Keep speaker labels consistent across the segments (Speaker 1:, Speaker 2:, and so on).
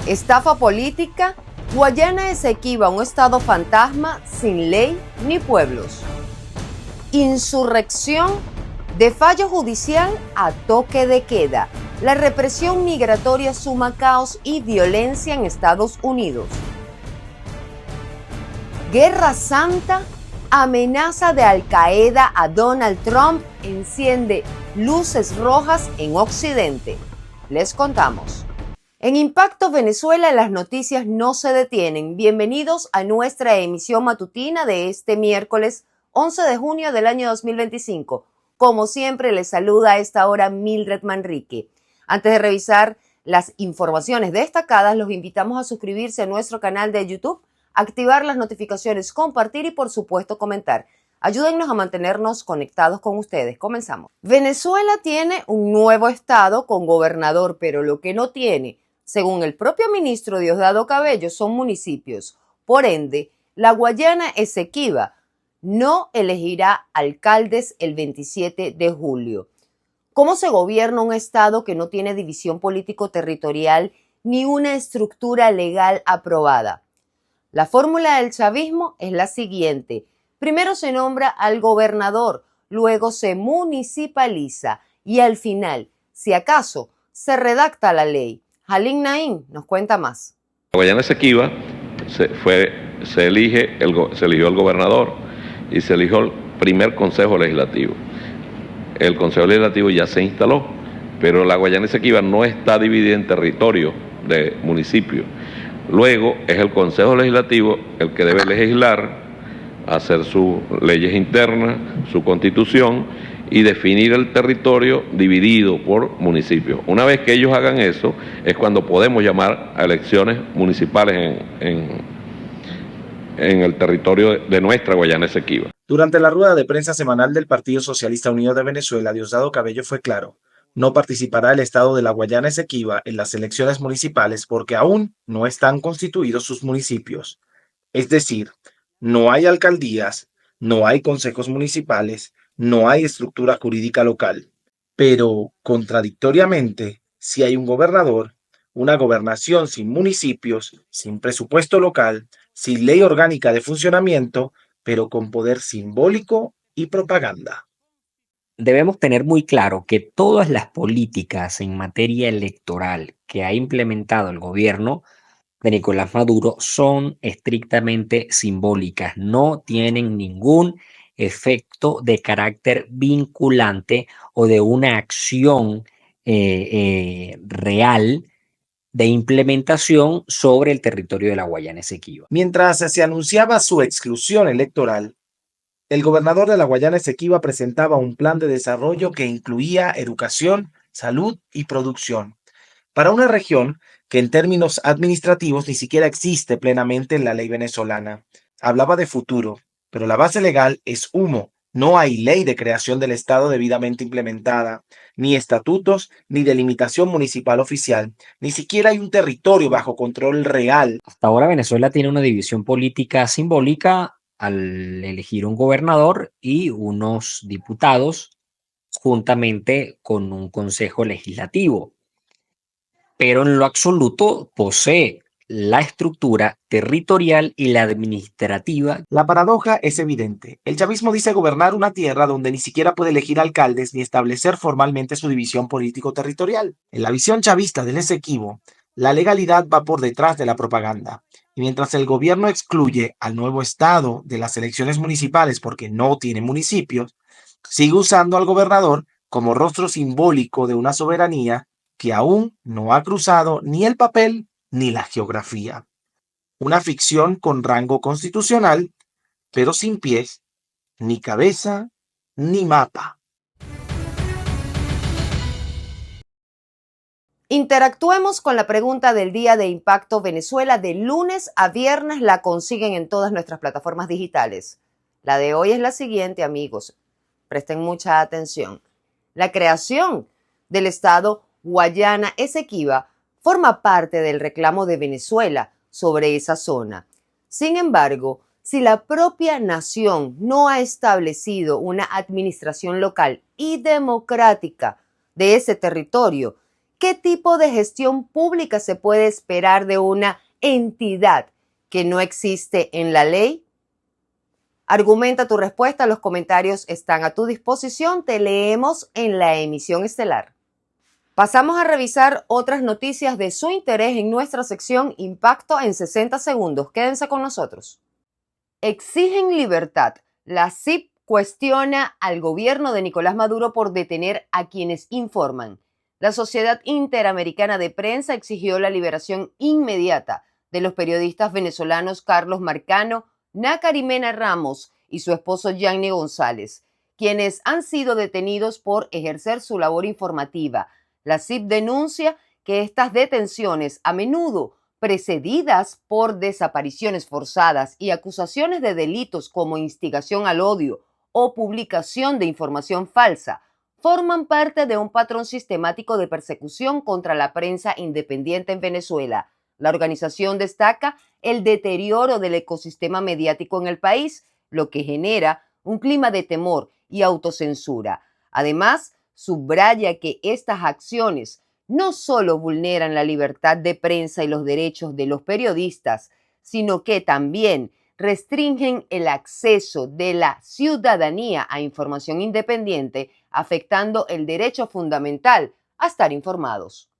Speaker 1: Estafa política, Guayana Esequiba, un estado fantasma sin ley ni pueblos. Insurrección, de fallo judicial a toque de queda. La represión migratoria suma caos y violencia en Estados Unidos. Guerra Santa, amenaza de Al Qaeda a Donald Trump enciende luces rojas en Occidente. Les contamos. En Impacto Venezuela, las noticias no se detienen. Bienvenidos a nuestra emisión matutina de este miércoles 11 de junio del año 2025. Como siempre, les saluda a esta hora Mildred Manrique. Antes de revisar las informaciones destacadas, los invitamos a suscribirse a nuestro canal de YouTube, activar las notificaciones, compartir y por supuesto comentar. Ayúdennos a mantenernos conectados con ustedes. Comenzamos. Venezuela tiene un nuevo estado con gobernador, pero lo que no tiene, según el propio ministro Diosdado Cabello, son municipios. Por ende, la Guayana Esequiba no elegirá alcaldes el 27 de julio. ¿Cómo se gobierna un estado que no tiene división político-territorial ni una estructura legal aprobada? La fórmula del chavismo es la siguiente. Primero se nombra al gobernador, luego se municipaliza y al final, si acaso, se redacta la ley. Halim Naim nos cuenta más.
Speaker 2: En Guayana Esequiba se eligió el gobernador y se eligió el primer consejo legislativo. El consejo legislativo ya se instaló, pero la Guayana Esequiba no está dividida en territorio de municipios. Luego es el Consejo Legislativo el que debe legislar, hacer sus leyes internas, su constitución y definir el territorio dividido por municipios. Una vez que ellos hagan eso, es cuando podemos llamar a elecciones municipales en el territorio de nuestra Guayana Esequiba.
Speaker 3: Durante la rueda de prensa semanal del Partido Socialista Unido de Venezuela, Diosdado Cabello fue claro. No participará el estado de la Guayana Esequiba en las elecciones municipales porque aún no están constituidos sus municipios. Es decir, no hay alcaldías, no hay consejos municipales, no hay estructura jurídica local. Pero, contradictoriamente, si hay un gobernador, una gobernación sin municipios, sin presupuesto local, sin ley orgánica de funcionamiento, pero con poder simbólico y propaganda.
Speaker 4: Debemos tener muy claro que todas las políticas en materia electoral que ha implementado el gobierno de Nicolás Maduro son estrictamente simbólicas, no tienen ningún efecto de carácter vinculante o de una acción real de implementación sobre el territorio de la Guayana Esequiba.
Speaker 3: Mientras se anunciaba su exclusión electoral, el gobernador de la Guayana Esequiba presentaba un plan de desarrollo que incluía educación, salud y producción, para una región que en términos administrativos ni siquiera existe plenamente en la ley venezolana. Hablaba de futuro, pero la base legal es humo. No hay ley de creación del Estado debidamente implementada, ni estatutos, ni delimitación municipal oficial, ni siquiera hay un territorio bajo control real.
Speaker 4: Hasta ahora Venezuela tiene una división política simbólica al elegir un gobernador y unos diputados juntamente con un consejo legislativo, pero en lo absoluto posee la estructura territorial y la administrativa.
Speaker 3: La paradoja es evidente. El chavismo dice gobernar una tierra donde ni siquiera puede elegir alcaldes ni establecer formalmente su división político-territorial. En la visión chavista del Esequibo, la legalidad va por detrás de la propaganda. Y mientras el gobierno excluye al nuevo estado de las elecciones municipales porque no tiene municipios, sigue usando al gobernador como rostro simbólico de una soberanía que aún no ha cruzado ni el papel ni la geografía. Una ficción con rango constitucional, pero sin pies, ni cabeza, ni mapa.
Speaker 1: Interactuemos con la pregunta del día de Impacto Venezuela. De lunes a viernes la consiguen en todas nuestras plataformas digitales. La de hoy es la siguiente, amigos. Presten mucha atención. La creación del Estado Guayana Esequiba forma parte del reclamo de Venezuela sobre esa zona. Sin embargo, si la propia nación no ha establecido una administración local y democrática de ese territorio, ¿Qué tipo de gestión pública se puede esperar de una entidad que no existe en la ley? Argumenta tu respuesta, los comentarios están a tu disposición, te leemos en la emisión estelar. Pasamos a revisar otras noticias de su interés en nuestra sección Impacto en 60 segundos. Quédense con nosotros. Exigen libertad. La CIP cuestiona al gobierno de Nicolás Maduro por detener a quienes informan. La Sociedad Interamericana de Prensa exigió la liberación inmediata de los periodistas venezolanos Carlos Marcano, Nácar Mena Ramos y su esposo Gianni González, quienes han sido detenidos por ejercer su labor informativa. La CIP denuncia que estas detenciones, a menudo precedidas por desapariciones forzadas y acusaciones de delitos como instigación al odio o publicación de información falsa, forman parte de un patrón sistemático de persecución contra la prensa independiente en Venezuela. La organización destaca el deterioro del ecosistema mediático en el país, lo que genera un clima de temor y autocensura. Además, subraya que estas acciones no solo vulneran la libertad de prensa y los derechos de los periodistas, sino que también restringen el acceso de la ciudadanía a información independiente, afectando el derecho fundamental a estar informados.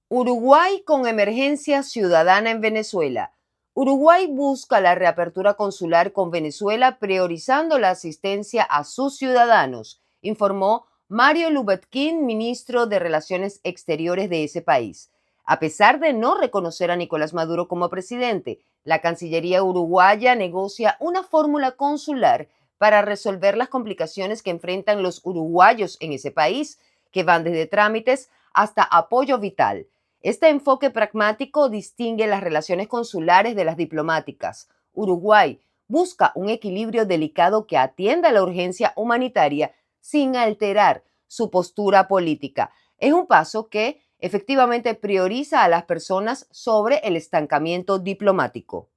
Speaker 1: Uruguay con emergencia ciudadana en Venezuela. Uruguay busca la reapertura consular con Venezuela priorizando la asistencia a sus ciudadanos, informó Mario Lubetkin, ministro de Relaciones Exteriores de ese país. A pesar de no reconocer a Nicolás Maduro como presidente, la Cancillería uruguaya negocia una fórmula consular para resolver las complicaciones que enfrentan los uruguayos en ese país, que van desde trámites hasta apoyo vital. Este enfoque pragmático distingue las relaciones consulares de las diplomáticas. Uruguay busca un equilibrio delicado que atienda la urgencia humanitaria sin alterar su postura política. Es un paso que efectivamente prioriza a las personas sobre el estancamiento diplomático.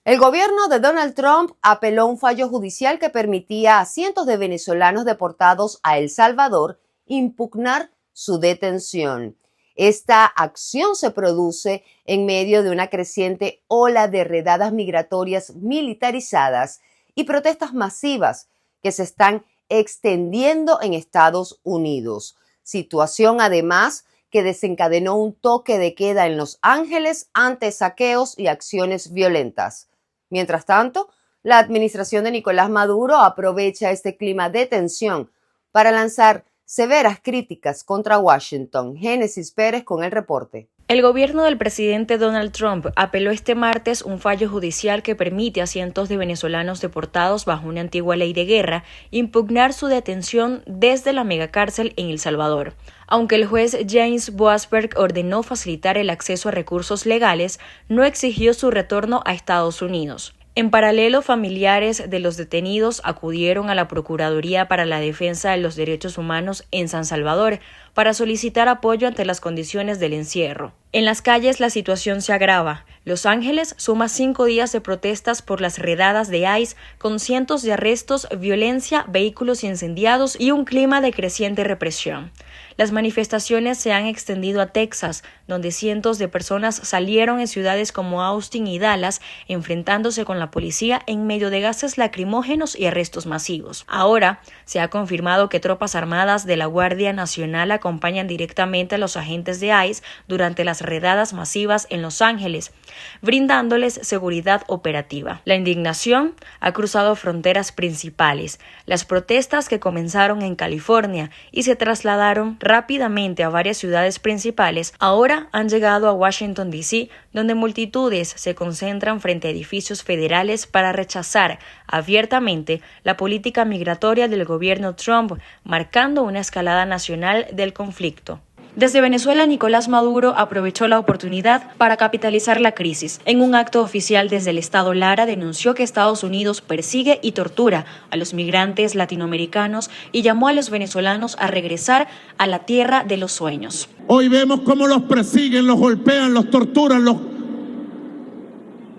Speaker 1: El gobierno de Donald Trump apeló a un fallo judicial que permitía a cientos de venezolanos deportados a El Salvador impugnar su detención. Esta acción se produce en medio de una creciente ola de redadas migratorias militarizadas y protestas masivas que se están extendiendo en Estados Unidos. Situación además que desencadenó un toque de queda en Los Ángeles ante saqueos y acciones violentas. Mientras tanto, la administración de Nicolás Maduro aprovecha este clima de tensión para lanzar severas críticas contra Washington. Génesis Pérez con el reporte.
Speaker 5: El gobierno del presidente Donald Trump apeló este martes un fallo judicial que permite a cientos de venezolanos deportados bajo una antigua ley de guerra impugnar su detención desde la megacárcel en El Salvador. Aunque el juez James Boasberg ordenó facilitar el acceso a recursos legales, no exigió su retorno a Estados Unidos. En paralelo, familiares de los detenidos acudieron a la Procuraduría para la Defensa de los Derechos Humanos en San Salvador para solicitar apoyo ante las condiciones del encierro. En las calles la situación se agrava. Los Ángeles suma 5 días de protestas por las redadas de ICE con cientos de arrestos, violencia, vehículos incendiados y un clima de creciente represión. Las manifestaciones se han extendido a Texas, donde cientos de personas salieron en ciudades como Austin y Dallas, enfrentándose con la policía en medio de gases lacrimógenos y arrestos masivos. Ahora se ha confirmado que tropas armadas de la Guardia Nacional acompañan directamente a los agentes de ICE durante las redadas masivas en Los Ángeles, brindándoles seguridad operativa. La indignación ha cruzado fronteras principales. Las protestas que comenzaron en California y se trasladaron rápidamente a varias ciudades principales, ahora han llegado a Washington, D.C., donde multitudes se concentran frente a edificios federales para rechazar abiertamente la política migratoria del gobierno Trump, marcando una escalada nacional del conflicto. Desde Venezuela, Nicolás Maduro aprovechó la oportunidad para capitalizar la crisis. En un acto oficial desde el estado Lara, denunció que Estados Unidos persigue y tortura a los migrantes latinoamericanos y llamó a los venezolanos a regresar a la tierra de los sueños.
Speaker 6: Hoy vemos cómo los persiguen, los golpean, los torturan,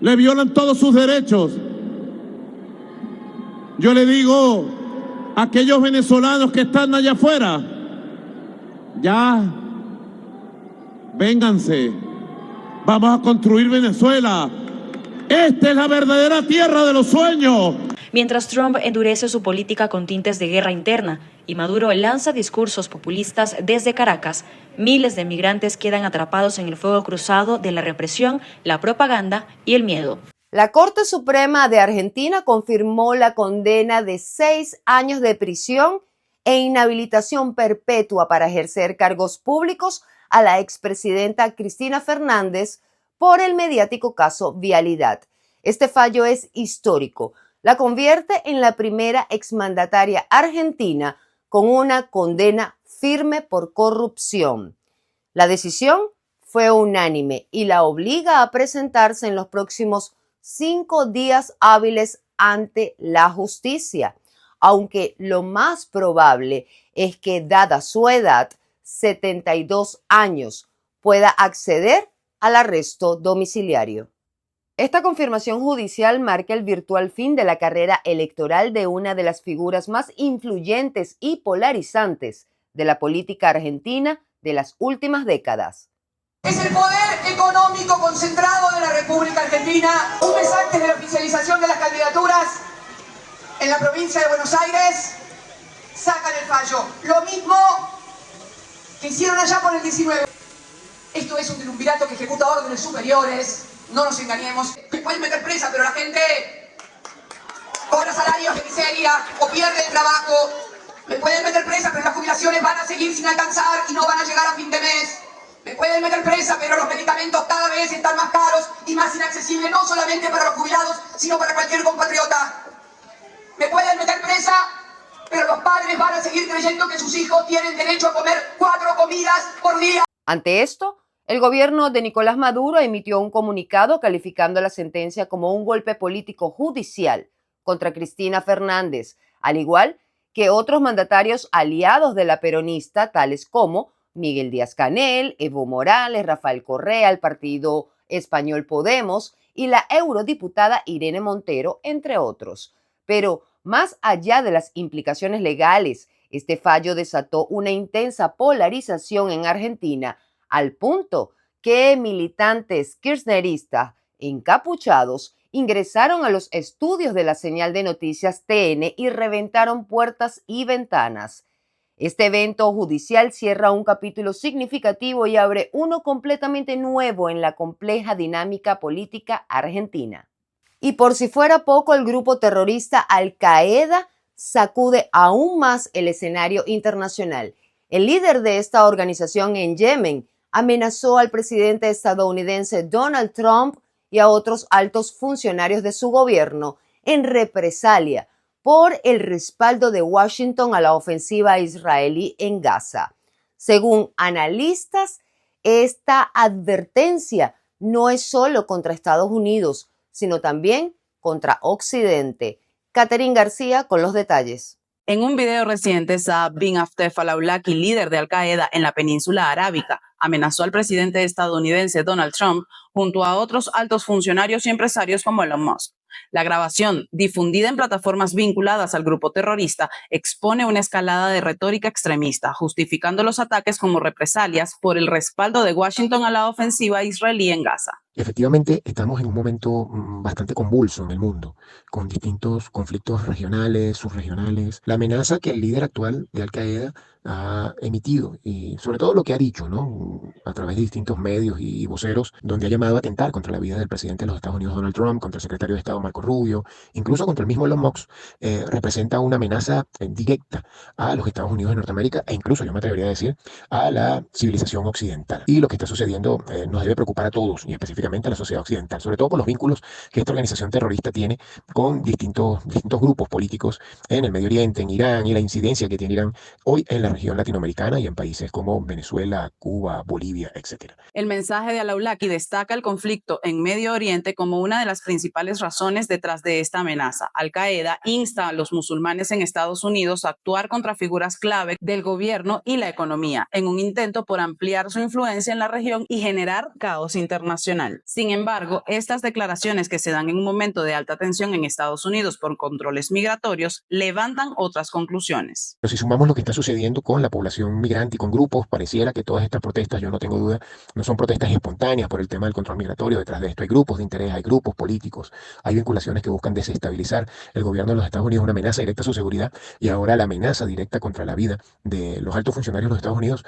Speaker 6: le violan todos sus derechos. Yo le digo a aquellos venezolanos que están allá afuera, ya vénganse, vamos a construir Venezuela. Esta es la verdadera tierra de los sueños.
Speaker 5: Mientras Trump endurece su política con tintes de guerra interna y Maduro lanza discursos populistas desde Caracas, miles de migrantes quedan atrapados en el fuego cruzado de la represión, la propaganda y el miedo.
Speaker 1: La Corte Suprema de Argentina confirmó la condena de 6 años de prisión e inhabilitación perpetua para ejercer cargos públicos a la expresidenta Cristina Fernández por el mediático caso Vialidad. Este fallo es histórico. La convierte en la primera exmandataria argentina con una condena firme por corrupción. La decisión fue unánime y la obliga a presentarse en los próximos 5 días hábiles ante la justicia, aunque lo más probable es que, dada su edad, 72 años, pueda acceder al arresto domiciliario. Esta confirmación judicial marca el virtual fin de la carrera electoral de una de las figuras más influyentes y polarizantes de la política argentina de las últimas décadas.
Speaker 7: Es el poder económico concentrado de la República Argentina. Un mes antes de la oficialización de las candidaturas en la provincia de Buenos Aires, sacan el fallo. Lo mismo que hicieron allá por el 19. Esto es un triunvirato que ejecuta órdenes superiores. No nos engañemos. Me pueden meter presa, pero la gente cobra salarios de miseria o pierde el trabajo. Me pueden meter presa, pero las jubilaciones van a seguir sin alcanzar y no van a llegar a fin de mes. Me pueden meter presa, pero los medicamentos cada vez están más caros y más inaccesibles, no solamente para los jubilados, sino para cualquier compatriota. Me pueden meter presa, pero los padres van a seguir creyendo que sus hijos tienen derecho a comer 4 comidas por día.
Speaker 1: Ante esto, el gobierno de Nicolás Maduro emitió un comunicado calificando la sentencia como un golpe político judicial contra Cristina Fernández, al igual que otros mandatarios aliados de la peronista, tales como Miguel Díaz-Canel, Evo Morales, Rafael Correa, el partido español Podemos y la eurodiputada Irene Montero, entre otros. Pero más allá de las implicaciones legales, este fallo desató una intensa polarización en Argentina, al punto que militantes kirchneristas encapuchados ingresaron a los estudios de la señal de noticias TN y reventaron puertas y ventanas. Este evento judicial cierra un capítulo significativo y abre uno completamente nuevo en la compleja dinámica política argentina. Y por si fuera poco, el grupo terrorista Al-Qaeda sacude aún más el escenario internacional. El líder de esta organización en Yemen amenazó al presidente estadounidense Donald Trump y a otros altos funcionarios de su gobierno en represalia por el respaldo de Washington a la ofensiva israelí en Gaza. Según analistas, esta advertencia no es solo contra Estados Unidos, sino también contra Occidente. Catherine García con los detalles.
Speaker 8: En un video reciente, Saad bin Aftef al-Awlaki, líder de Al-Qaeda en la península arábica, amenazó al presidente estadounidense Donald Trump junto a otros altos funcionarios y empresarios como Elon Musk. La grabación, difundida en plataformas vinculadas al grupo terrorista, expone una escalada de retórica extremista, justificando los ataques como represalias por el respaldo de Washington a la ofensiva israelí en Gaza.
Speaker 9: Efectivamente, estamos en un momento bastante convulso en el mundo, con distintos conflictos regionales, subregionales. La amenaza que el líder actual de Al-Qaeda ha emitido y sobre todo lo que ha dicho, ¿no? A través de distintos medios y voceros, donde ha llamado a atentar contra la vida del presidente de los Estados Unidos, Donald Trump, contra el secretario de Estado, Marco Rubio, incluso contra el mismo Elon Musk, representa una amenaza directa a los Estados Unidos de Norteamérica e incluso, yo me atrevería a decir, a la civilización occidental. Y lo que está sucediendo nos debe preocupar a todos y específicamente a la sociedad occidental, sobre todo por los vínculos que esta organización terrorista tiene con distintos grupos políticos en el Medio Oriente, en Irán, y la incidencia que tiene Irán hoy en la región latinoamericana y en países como Venezuela, Cuba, Bolivia, etc.
Speaker 8: El mensaje de al-Awlaki destaca el conflicto en Medio Oriente como una de las principales razones detrás de esta amenaza. Al-Qaeda insta a los musulmanes en Estados Unidos a actuar contra figuras clave del gobierno y la economía, en un intento por ampliar su influencia en la región y generar caos internacional. Sin embargo, estas declaraciones, que se dan en un momento de alta tensión en Estados Unidos por controles migratorios, levantan otras conclusiones.
Speaker 9: Pero si sumamos lo que está sucediendo con la población migrante y con grupos. Pareciera que todas estas protestas, yo no tengo duda, no son protestas espontáneas por el tema del control migratorio. Detrás de esto hay grupos de interés, hay grupos políticos, hay vinculaciones que buscan desestabilizar el gobierno de los Estados Unidos, una amenaza directa a su seguridad, y ahora la amenaza directa contra la vida de los altos funcionarios de los Estados Unidos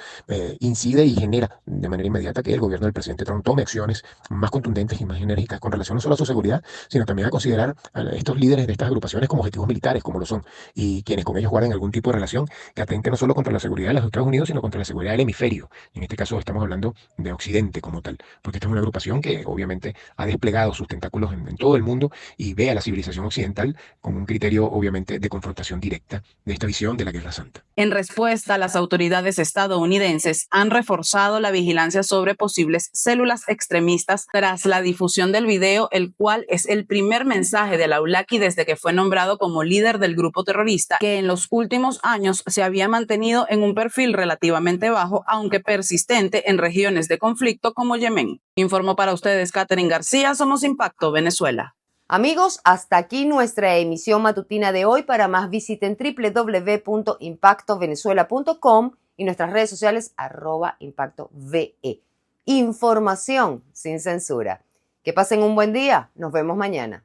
Speaker 9: incide y genera de manera inmediata que el gobierno del presidente Trump tome acciones más contundentes y más enérgicas con relación no solo a su seguridad, sino también a considerar a estos líderes de estas agrupaciones como objetivos militares, como lo son, y quienes con ellos guardan algún tipo de relación que atente no solo contra la seguridad de los Estados Unidos, sino contra la seguridad del hemisferio. En este caso estamos hablando de Occidente como tal, porque esta es una agrupación que obviamente ha desplegado sus tentáculos en todo el mundo y ve a la civilización occidental con un criterio obviamente de confrontación directa de esta visión de la Guerra Santa.
Speaker 8: En respuesta, las autoridades estadounidenses han reforzado la vigilancia sobre posibles células extremistas tras la difusión del video, el cual es el primer mensaje de al-Awlaki desde que fue nombrado como líder del grupo terrorista, que en los últimos años se había mantenido en un perfil relativamente bajo, aunque persistente en regiones de conflicto como Yemen. Informó para ustedes Catherine García, Somos Impacto Venezuela.
Speaker 1: Amigos, hasta aquí nuestra emisión matutina de hoy. Para más visiten www.impactovenezuela.com y nuestras redes sociales @ImpactoVE. Información sin censura. Que pasen un buen día. Nos vemos mañana.